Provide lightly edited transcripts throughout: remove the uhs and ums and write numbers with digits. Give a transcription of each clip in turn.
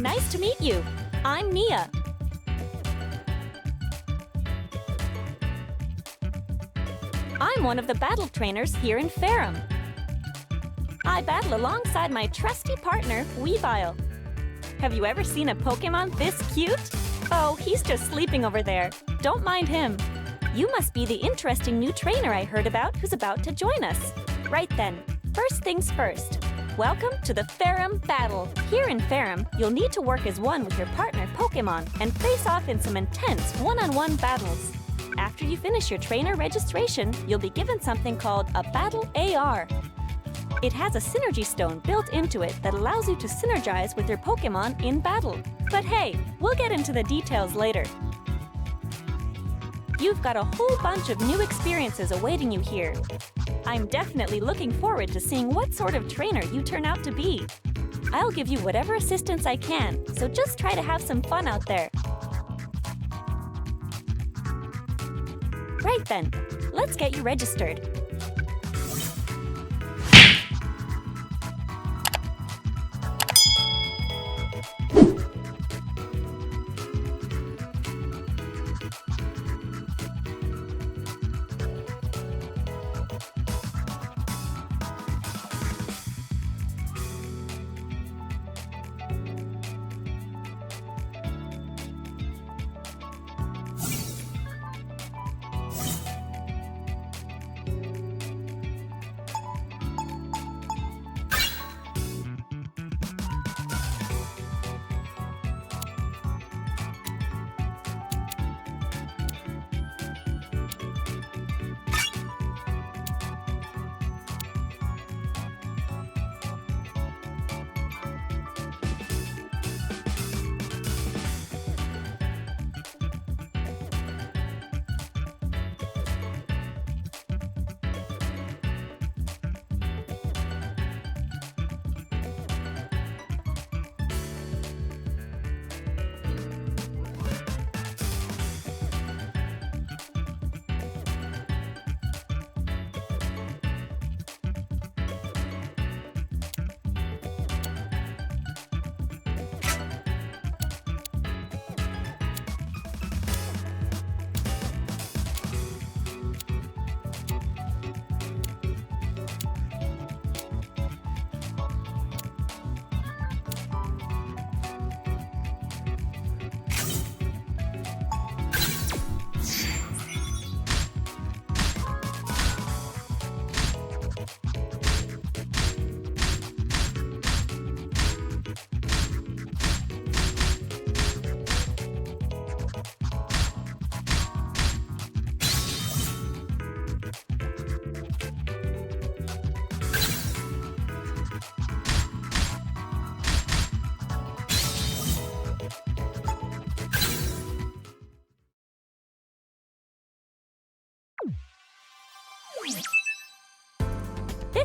Nice to meet you. I'm Nia. I'm one of the battle trainers here in Ferrum. I battle alongside my trusty partner, Weavile. Have you ever seen a Pokemon this cute? Oh, he's just sleeping over there. Don't mind him. You must be the interesting new trainer I heard about who's about to join us. Right then, first things first. Welcome to the Ferrum Battle. Here in Ferrum, you'll need to work as one with your partner Pokemon and face off in some intense one-on-one battles. After you finish your trainer registration, you'll be given something called a Battle AR. It has a synergy stone built into it that allows you to synergize with your Pokemon in battle. But hey, we'll get into the details later. You've got a whole bunch of new experiences awaiting you here. I'm definitely looking forward to seeing what sort of trainer you turn out to be. I'll give you whatever assistance I can, so just try to have some fun out there. Right then, let's get you registered.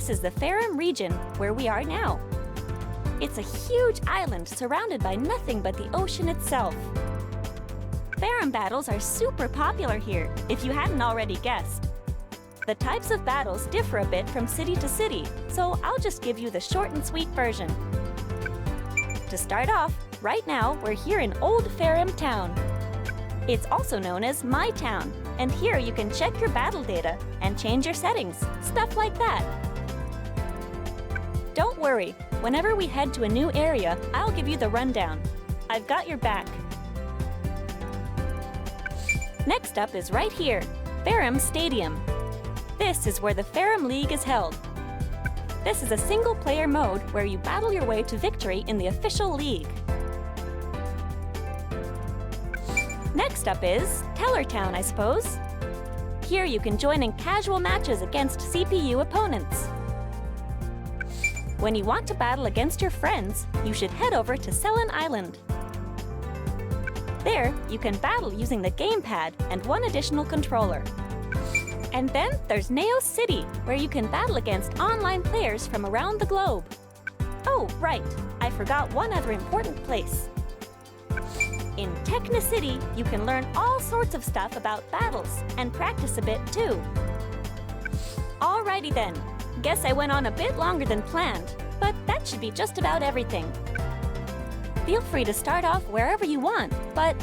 This is the Ferrum region, where we are now. It's a huge island surrounded by nothing but the ocean itself. Ferrum battles are super popular here, if you hadn't already guessed. The types of battles differ a bit from city to city, so I'll just give you the short and sweet version. To start off, right now we're here in Old Ferrum Town. It's also known as My Town, and here you can check your battle data and change your settings, stuff like that. Don't worry, whenever we head to a new area, I'll give you the rundown. I've got your back. Next up is right here, Ferrum Stadium. This is where the Ferrum League is held. This is a single-player mode where you battle your way to victory in the official league. Next up is Tellertown, I suppose. Here you can join in casual matches against CPU opponents. When you want to battle against your friends, you should head over to Selen Island. There, you can battle using the gamepad and one additional controller. And then there's Neo City, where you can battle against online players from around the globe. Oh, right, I forgot one other important place. In Techna City, you can learn all sorts of stuff about battles and practice a bit too. Alrighty then. Guess I went on a bit longer than planned, but that should be just about everything. Feel free to start off wherever you want, but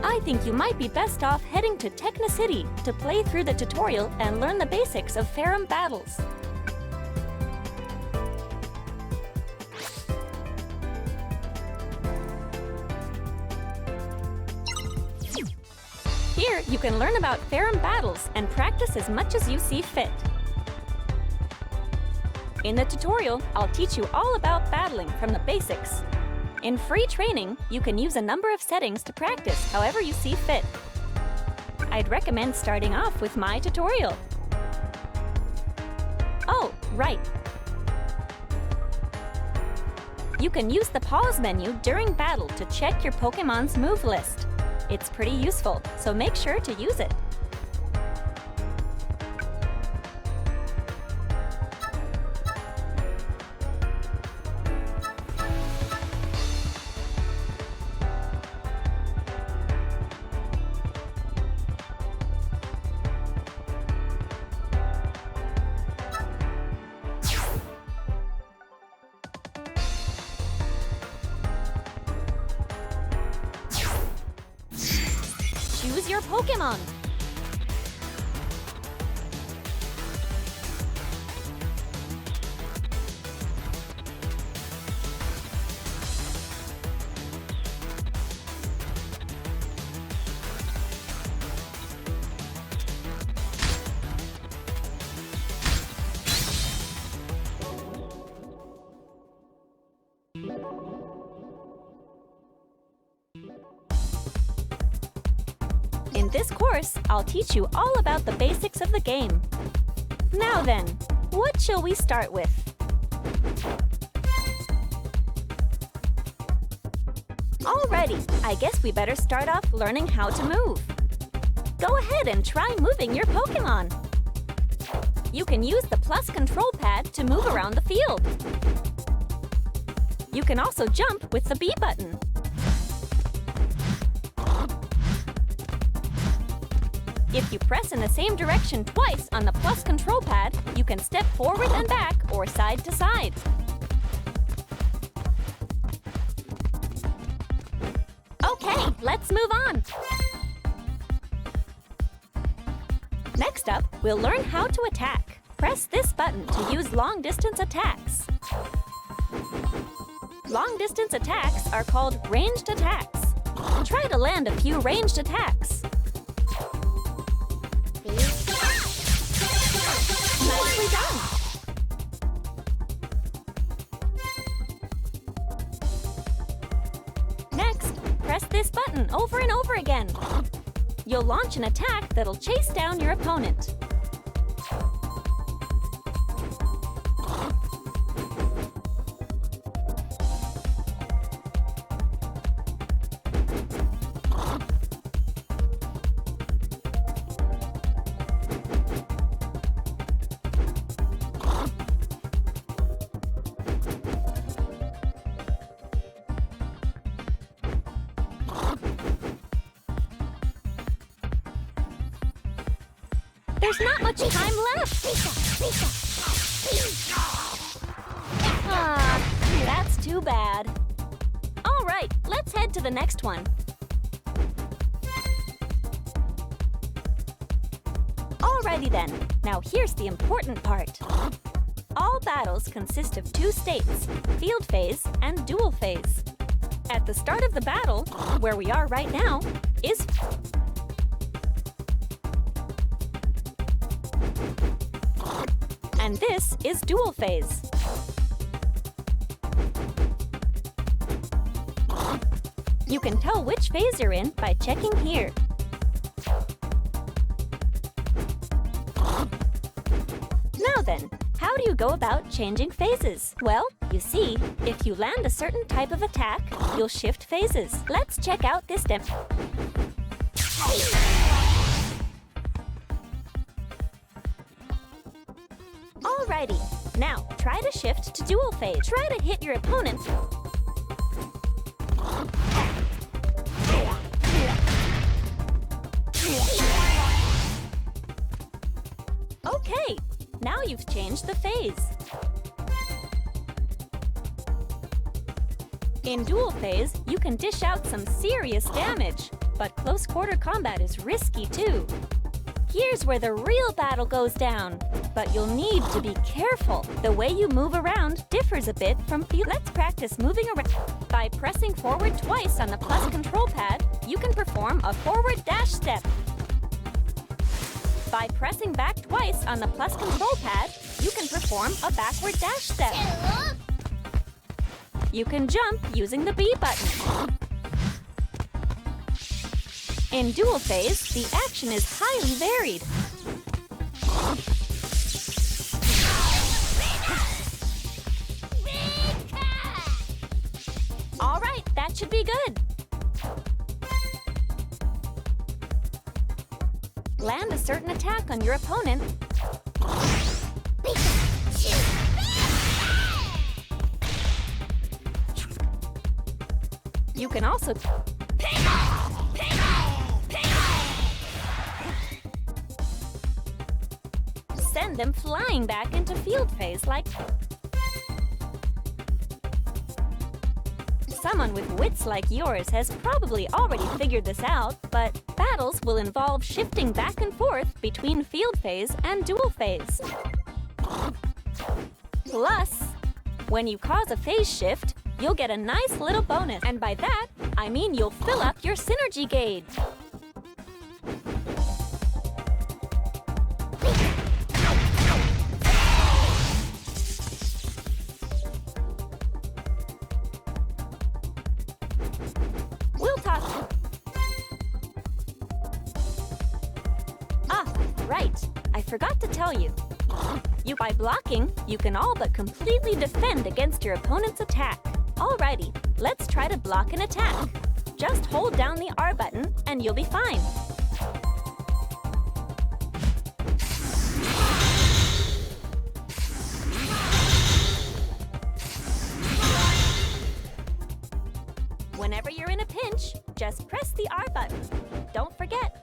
I think you might be best off heading to Techno City to play through the tutorial and learn the basics of Ferrum battles. Here, you can learn about Ferrum battles and practice as much as you see fit. In the tutorial, I'll teach you all about battling from the basics. In free training, you can use a number of settings to practice however you see fit. I'd recommend starting off with my tutorial. Oh, right. You can use the pause menu during battle to check your Pokémon's move list. It's pretty useful, so make sure to use it. Choose your Pokémon. In this course, I'll teach you all about the basics of the game. Now then, what shall we start with? Alrighty, I guess we better start off learning how to move. Go ahead and try moving your Pokémon. You can use the plus control pad to move around the field. You can also jump with the B button. If you press in the same direction twice on the plus control pad, you can step forward and back or side to side. Okay, let's move on. Next up, we'll learn how to attack. Press this button to use long-distance attacks. Long-distance attacks are called ranged attacks. Try to land a few ranged attacks. Nicely done! Next, press this button over and over again. You'll launch an attack that'll chase down your opponent. There's not much time left! Ah, that's too bad. All right, let's head to the next one. Alrighty then, now here's the important part. All battles consist of two states, field phase and duel phase. At the start of the battle, where we are right now, is and this is duel phase. You can tell which phase you're in by checking here. Now then, how do you go about changing phases? Well, you see, if you land a certain type of attack, you'll shift phases. Let's check out this demo. Alrighty, now try to shift to duel phase. Try to hit your opponent. Okay, now you've changed the phase. In dual phase, you can dish out some serious damage, but close quarter combat is risky too. Here's where the real battle goes down, but you'll need to be careful. The way you move around differs a bit from field. Let's practice moving around. By pressing forward twice on the plus control pad, you can perform a forward dash step. By pressing back twice on the plus control pad, you can perform a backward dash step. You can jump using the B button. In dual phase, the action is highly varied. All right, that should be good. Land a certain attack on your opponent. You can also send them flying back into field phase like... Someone with wits like yours has probably already figured this out, but battles will involve shifting back and forth between field phase and dual phase. Plus, when you cause a phase shift, you'll get a nice little bonus. And by that, I mean you'll fill up your synergy gauge. We'll talk. Ah, right. I forgot to tell you. By blocking, you can all but completely defend against your opponent's attack. Alrighty, let's try to block an attack. Just hold down the R button and you'll be fine. Whenever you're in a pinch, just press the R button. Don't forget.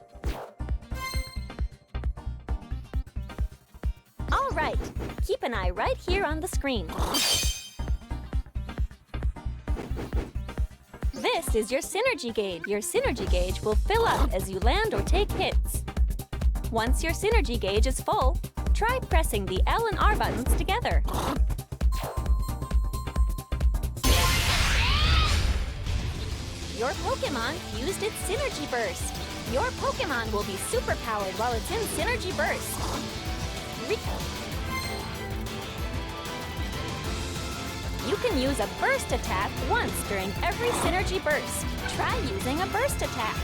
All right, keep an eye right here on the screen. This is your synergy gauge. Your synergy gauge will fill up as you land or take hits. Once your synergy gauge is full, try pressing the L and R buttons together. Your Pokkén used its synergy burst. Your Pokkén will be superpowered while it's in synergy burst. You can use a burst attack once during every synergy burst. Try using a burst attack.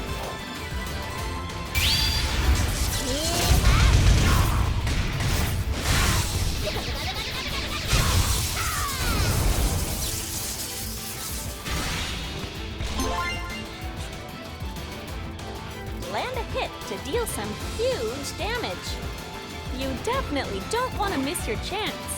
Land a hit to deal some huge damage. You definitely don't want to miss your chance.